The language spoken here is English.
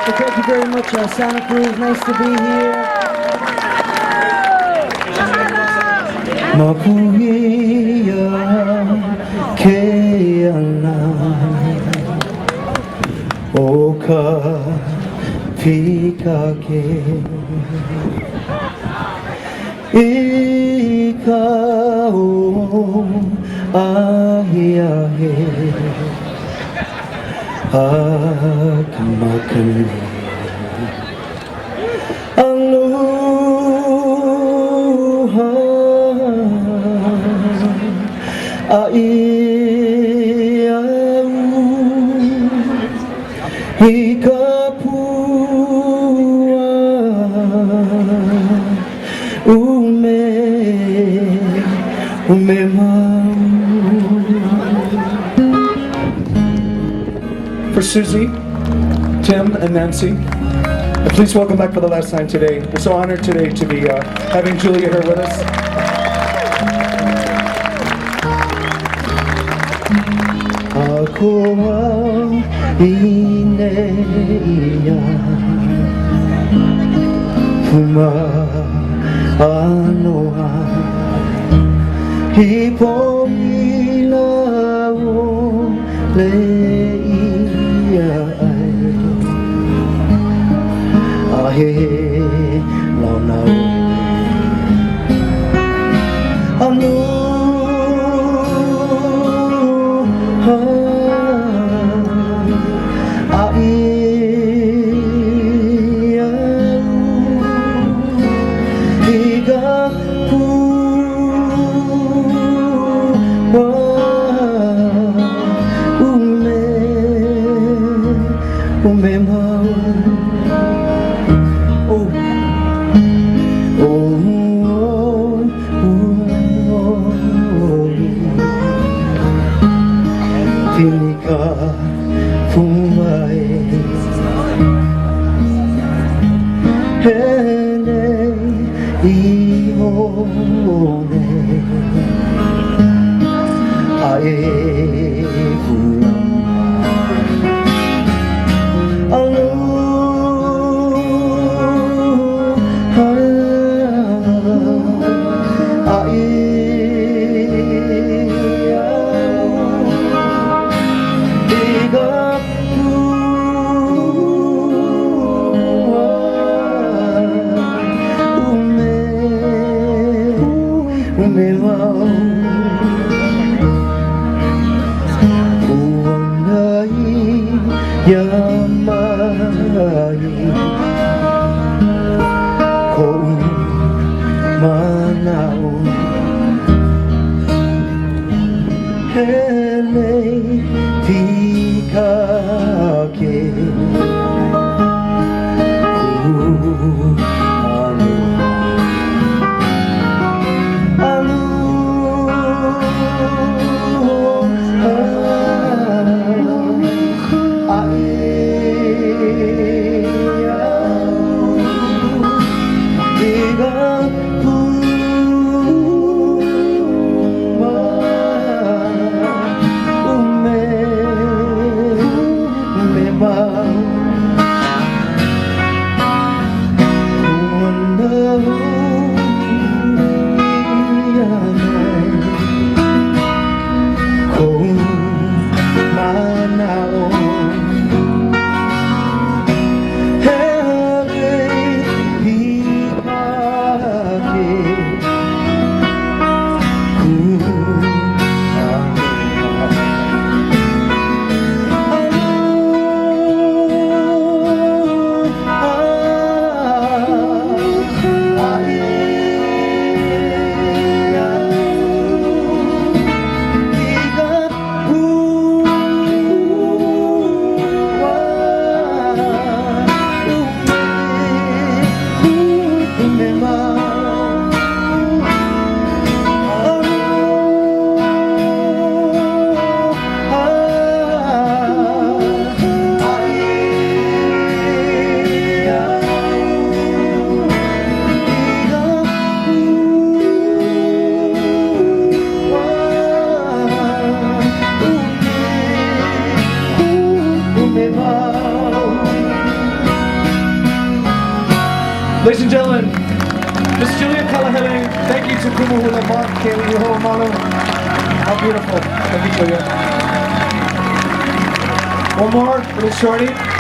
So thank you very much, Santa Cruz. Nice to be here. Mapuia keana oka pikake ikao ahi ahi akamakani aloha aiau hikapua ume mau. For Susie, Tim, and Nancy, please welcome back for the last time today. We're so honored today to be having Julia here with us. Akoa ineia Puma anoa Hipomila o leia Ahe launa anu Lei Pikake Ladies and gentlemen, Miss Julia Kalahele, thank you to Hula, Mark, Kaylee, Yoho, Malo. How beautiful. Thank you, Julia. One more, little shorty.